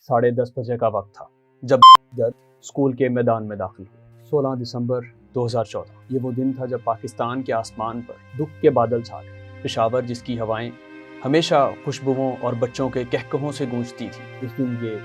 10:30 بجے کا وقت تھا جب اسکول کے میدان میں داخل ہوئے۔ 16 دسمبر 2014 یہ وہ دن تھا جب پاکستان کے آسمان پر دکھ کے بادل چھا گئے۔ پشاور جس کی ہوائیں ہمیشہ خوشبوؤں اور بچوں کے کہکہوں سے گونجتی تھی، اس دن یہ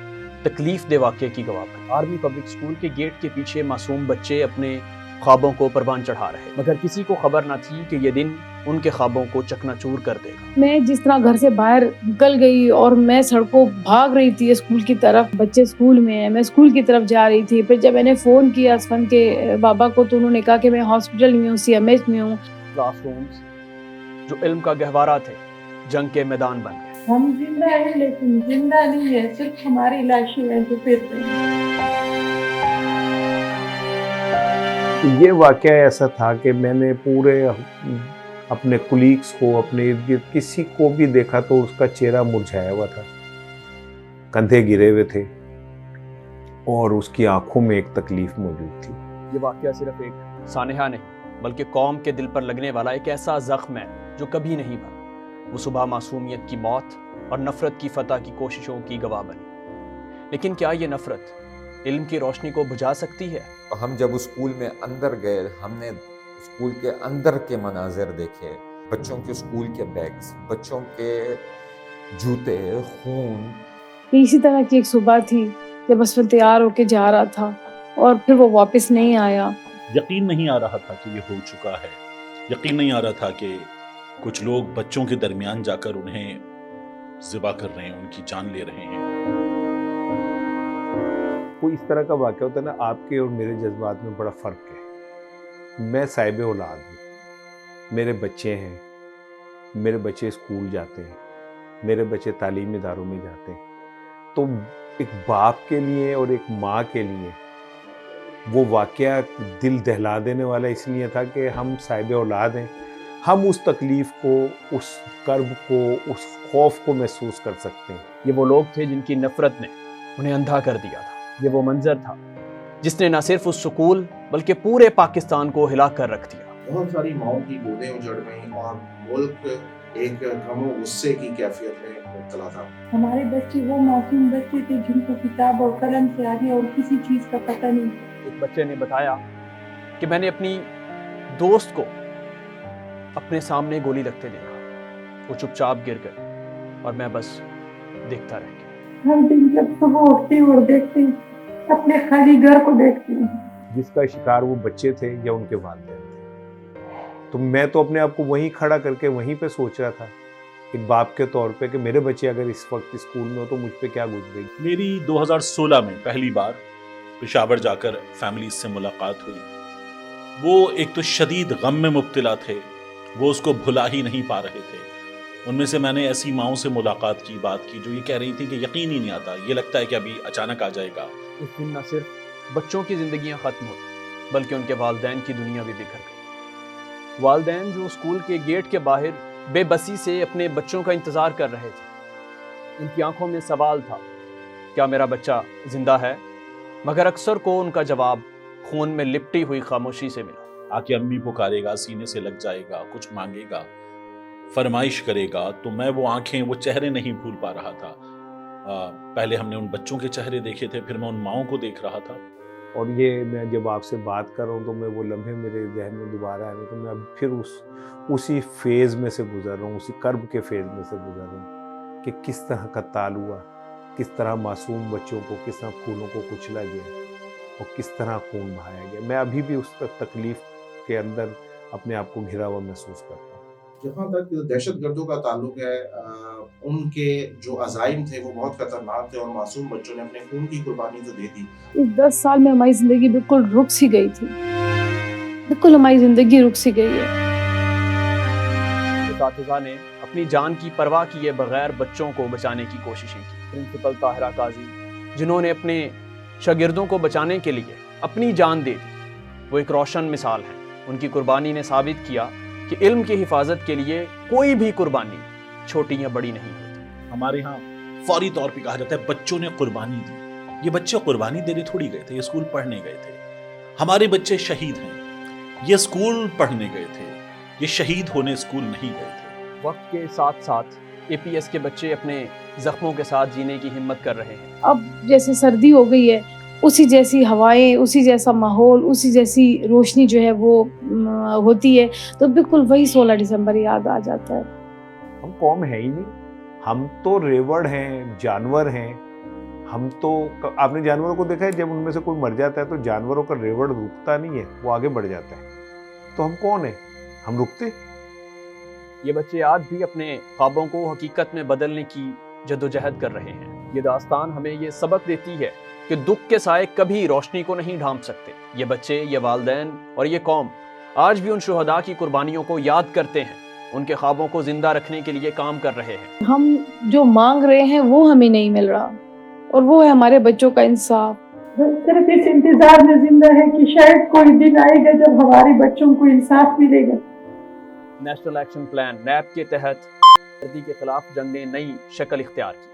تکلیف دہ واقعے کی گواہ بنی۔ آرمی پبلک اسکول کے گیٹ کے پیچھے معصوم بچے اپنے خوابوں کو پروان چڑھا رہے، مگر کسی کو خبر نہ تھی کہ یہ دن ان کے خوابوں کو چکنا چور کر دے گا۔ میں جس طرح گھر سے باہر نکل گئی اور میں سڑکوں بھاگ رہی تھی اسکول کی طرف، بچے اسکول میں ہیں، میں اسکول کی طرف جا رہی تھی۔ پھر جب میں نے فون کیا اسفند کے بابا کو تو انہوں نے کہا کہ میں ہاسپٹل میں ہوں، CMH میں ہوں۔ کلاس رومز جو علم کا گہوارہ تھے جنگ کے میدان بن گئے۔ ہم زندہ ہیں لیکن زندہ نہیں ہے، صرف ہماری لاشیں ہیں جو پھر رہی ہیں۔ یہ واقعہ ایسا تھا کہ میں نے پورے اپنے کولیگس کو، اپنے ارد گرد کسی کو بھی دیکھا تو اس کا چہرہ مرجھایا ہوا تھا، کندھے گرے ہوئے تھے اور اس کی آنکھوں میں ایک تکلیف موجود تھی۔ یہ واقعہ صرف ایک سانحہ نہیں بلکہ قوم کے دل پر لگنے والا ایک ایسا زخم ہے جو کبھی نہیں بھرا۔ وہ صبح معصومیت کی موت اور نفرت کی فتح کی کوششوں کی گواہ بنی، لیکن کیا یہ نفرت علم کی روشنی کو بجھا سکتی ہے؟ ہم جب اسکول میں اندر گئے، ہم نے اسکول کے اندر کے مناظر دیکھے، بچوں کے اسکول کے بیگز، بچوں کے جوتے، خون۔ اسی طرح کی ایک صبح تھی جب اسفند تیار ہو کے جا رہا تھا اور پھر وہ واپس نہیں آیا۔ یقین نہیں آ رہا تھا کہ یہ ہو چکا ہے، یقین نہیں آ رہا تھا کہ کچھ لوگ بچوں کے درمیان جا کر انہیں ذبح کر رہے ہیں، ان کی جان لے رہے ہیں۔ کوئی اس طرح کا واقعہ ہوتا ہے نا، آپ کے اور میرے جذبات میں بڑا فرق ہے۔ میں صاحب اولاد ہوں، میرے بچے ہیں، میرے بچے اسکول جاتے ہیں، میرے بچے تعلیمی اداروں میں جاتے ہیں، تو ایک باپ کے لیے اور ایک ماں کے لیے وہ واقعہ دل دہلا دینے والا اس لیے تھا کہ ہم صاحب اولاد ہیں، ہم اس تکلیف کو، اس کرب کو، اس خوف کو محسوس کر سکتے ہیں۔ یہ وہ لوگ تھے جن کی نفرت نے انہیں اندھا کر دیا تھا۔ یہ وہ منظر تھا جس نے نہ صرف اس سکول بلکہ پورے پاکستان کو ہلا کر رکھ دیا۔ بہت ساری ماؤں کی گودیں اجڑ گئیں اور ملک ایک غم و غصے کی کیفیت میں مبتلا تھا۔ ہمارے بچے وہ معصوم بچے تھے جن کو کتاب اور قلم سے آگے اور کسی چیز کا پتہ نہیں تھا۔ ایک بچے نے بتایا کہ میں نے اپنی دوست کو اپنے سامنے گولی لگتے دیکھا، وہ چپ چاپ گر گئے اور میں بس دیکھتا رہ گیا۔ ہر دن جب صبح اٹھتے ہیں اور دیکھتے ہیں اپنے خالی گھر کو دیکھتے ہیں۔ جس کا شکار وہ بچے تھے یا ان کے والدین تھے، تو میں تو اپنے آپ کو وہیں کھڑا کر کے وہیں پہ سوچ رہا تھا ایک باپ کے طور پہ کہ میرے بچے اگر اس وقت اسکول میں ہو تو مجھ پہ کیا گزرے گی۔ میری 2016 میں پہلی بار پشاور جا کر فیملی سے ملاقات ہوئی۔ وہ ایک تو شدید غم میں مبتلا تھے، وہ اس کو بھلا ہی نہیں پا رہے تھے۔ ان میں سے میں نے ایسی ماؤں سے ملاقات کی، بات کی، جو یہ کہہ رہی تھی کہ یقین ہی نہیں آتا، یہ لگتا ہے کہ ابھی اچانک آ جائے گا۔ اس دن نہ صرف بچوں کی زندگیاں ختم ہوئی بلکہ ان کے والدین کی دنیا بھی بکھر گئی۔ والدین جو اسکول کے گیٹ کے باہر بے بسی سے اپنے بچوں کا انتظار کر رہے تھے، ان کی آنکھوں میں سوال تھا، کیا میرا بچہ زندہ ہے؟ مگر اکثر کو ان کا جواب خون میں لپٹی ہوئی خاموشی سے ملا۔ آ کے امی پکارے گا، سینے سے لگ جائے گا، کچھ مانگے گا، فرمائش کرے گا، تو میں وہ آنکھیں، وہ چہرے نہیں بھول پا رہا تھا۔ پہلے ہم نے ان بچوں کے چہرے دیکھے تھے، پھر میں ان ماؤں کو دیکھ رہا تھا۔ اور یہ میں جب آپ سے بات کر رہا ہوں تو میں وہ لمحے میرے ذہن میں دوبارہ آ رہے ہیں، تو میں اب پھر اسی فیز میں سے گزر رہا ہوں، اسی کرب کے فیز میں سے گزر رہا ہوں کہ کس طرح قتال ہوا، کس طرح معصوم بچوں کو، کس طرح پھولوں کو کچلا گیا اور کس طرح خون بہایا گیا۔ میں ابھی بھی اس تکلیف کے اندر اپنے آپ کو گھرا ہوا محسوس کرتا ہوں۔ جہاں تک دہشت گردوں کا تعلق ہے، ان کے جو عزائم تھے وہ بہت خطرناک تھے اور معصوم بچوں نے اپنے خون کی قربانی تو دے دی۔ اس 10 سال میں ہماری زندگی بالکل رک سی گئی تھی، بالکل ہماری زندگی رک سی گئی ہے۔ اساتذہ نے اپنی جان کی پرواہ کیے بغیر بچوں کو بچانے کی کوششیں کی۔ پرنسپل طاہرہ قاضی جنہوں نے اپنے شاگردوں کو بچانے کے لیے اپنی جان دے دی، وہ ایک روشن مثال ہیں۔ ان کی قربانی نے ثابت کیا کہ علم کی حفاظت کے لیے کوئی بھی قربانی چھوٹی یا بڑی نہیں ہوتی۔ ہمارے ہاں فوری طور پہ کہا جاتا ہے بچوں نے قربانی دی۔ یہ بچے قربانی دینے تھوڑی گئے تھے، یہ اسکول پڑھنے گئے تھے۔ ہمارے بچے شہید ہیں، یہ اسکول پڑھنے گئے تھے، یہ شہید ہونے اسکول نہیں گئے تھے۔ وقت کے ساتھ ساتھ اے پی ایس کے بچے اپنے زخموں کے ساتھ جینے کی ہمت کر رہے ہیں۔ اب جیسے سردی ہو گئی ہے، اسی جیسی ہوائیں، اسی جیسا ماحول، اسی جیسی روشنی جو ہے وہ ہوتی ہے، تو بالکل وہی 16 دسمبر یاد آ جاتا ہے۔ ہم قوم ہے ہی نہیں، ہم تو ریوڑ ہیں، جانور ہیں۔ ہم تو آپ نے جانوروں کو دیکھا ہے، جب ان میں سے کوئی مر جاتا ہے تو جانوروں کا ریوڑ رکتا نہیں ہے، وہ آگے بڑھ جاتا ہے۔ تو ہم کون ہیں؟ ہم رکتے؟ یہ بچے آج بھی اپنے خوابوں کو حقیقت میں بدلنے کی جدوجہد کر رہے ہیں۔ یہ داستان ہمیں یہ سبق دیتی ہے کہ دکھ کے سائے کبھی روشنی کو نہیں ڈھانپ سکتے۔ یہ بچے، یہ والدین اور یہ قوم آج بھی ان شہداء کی قربانیوں کو یاد کرتے ہیں، ان کے خوابوں کو زندہ رکھنے کے لیے کام کر رہے ہیں۔ ہم جو مانگ رہے ہیں وہ ہمیں نہیں مل رہا، اور وہ ہے ہمارے بچوں کا انصاف۔ صرف اس انتظار میں زندہ ہے کہ شاید کوئی دن آئے گا جب ہمارے بچوں کو انصاف ملے گا۔ نیشنل ایکشن پلان نیب کے تحت سردی کے خلاف جنگ نے نئی شکل اختیار کی۔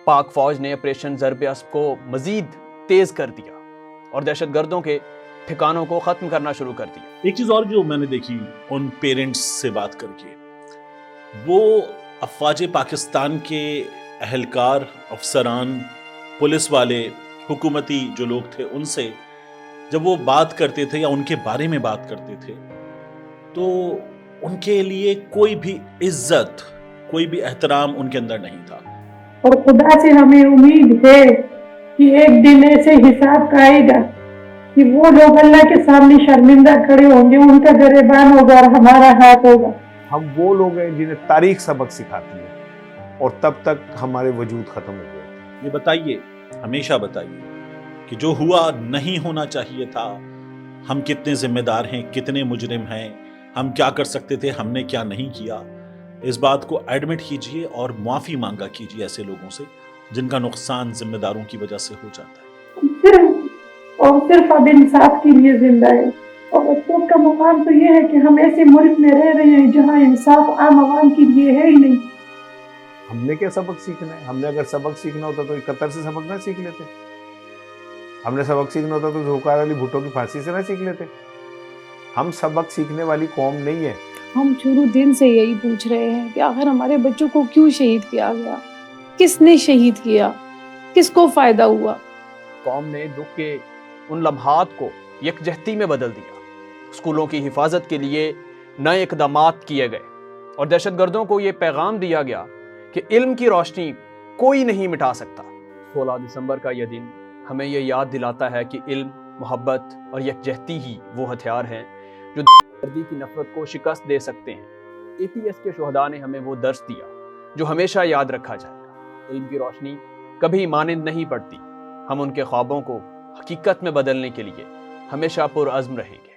پاک فوج نے آپریشن ضرب اسب کو مزید تیز کر دیا اور دہشت گردوں کے ٹھکانوں کو ختم کرنا شروع کر دیا۔ ایک چیز اور جو میں نے دیکھی ان پیرنٹس سے بات کر کے، وہ افواج پاکستان کے اہلکار، افسران، پولیس والے، حکومتی جو لوگ تھے، ان سے جب وہ بات کرتے تھے یا ان کے بارے میں بات کرتے تھے تو ان کے لیے کوئی بھی عزت، کوئی بھی احترام ان کے اندر نہیں تھا۔ اور خدا سے ہمیں امید ہے کہ ایک دن ایسے حساب کا آئے گا کہ وہ لوگ اللہ کے سامنے شرمندہ کھڑے ہوں گے، ان کا گریبان ہوگا اور ہمارا ہاتھ ہوگا۔ ہم وہ لوگ ہیں جنہیں تاریخ سبق سکھاتی ہے، اور تب تک ہمارے وجود ختم ہو گئے۔ یہ بتائیے، ہمیشہ بتائیے کہ جو ہوا نہیں ہونا چاہیے تھا، ہم کتنے ذمہ دار ہیں، کتنے مجرم ہیں، ہم کیا کر سکتے تھے، ہم نے کیا نہیں کیا۔ اس بات کو ایڈمٹ کیجئے اور معافی مانگا کیجئے ایسے لوگوں سے جن کا نقصان ذمہ داروں کی وجہ سے ہو جاتا ہے۔ صرف اب انصاف کے لیے زندہ ہے، اور افسوس کا مقام تو یہ ہے کہ ہم ایسے ملک میں رہ رہے ہیں جہاں انصاف عام عوام کے لیے ہے ہی نہیں۔ ہم نے کیا سبق سیکھنا ہے؟ ہم نے اگر سبق سیکھنا ہوتا تو قطر سے سبق نہ سیکھ لیتے، ہم نے سبق سیکھنا ہوتا تو ذوالفقار علی بھٹو کی پھانسی سے نہ سیکھ لیتے۔ ہم سبق سیکھنے والی قوم نہیں ہے۔ ہم شروع دن سے یہی پوچھ رہے ہیں کہ آخر ہمارے بچوں کو کیوں شہید کیا گیا، کس نے شہید کیا، کس کو فائدہ ہوا۔ قوم نے دکھ کے ان لمحات کو یکجہتی میں بدل دیا۔ اسکولوں کی حفاظت کے لیے نئے اقدامات کیے گئے اور دہشت گردوں کو یہ پیغام دیا گیا کہ علم کی روشنی کوئی نہیں مٹا سکتا۔ 16 دسمبر کا یہ دن ہمیں یہ یاد دلاتا ہے کہ علم، محبت اور یکجہتی ہی وہ ہتھیار ہیں جو دہشت گردی کی نفرت کو شکست دے سکتے ہیں۔ اے پی ایس کے شہداء نے ہمیں وہ درس دیا جو ہمیشہ یاد رکھا جائے گا۔ علم کی روشنی کبھی مانند نہیں پڑتی۔ ہم ان کے خوابوں کو حقیقت میں بدلنے کے لیے ہمیشہ پرعزم رہیں گے۔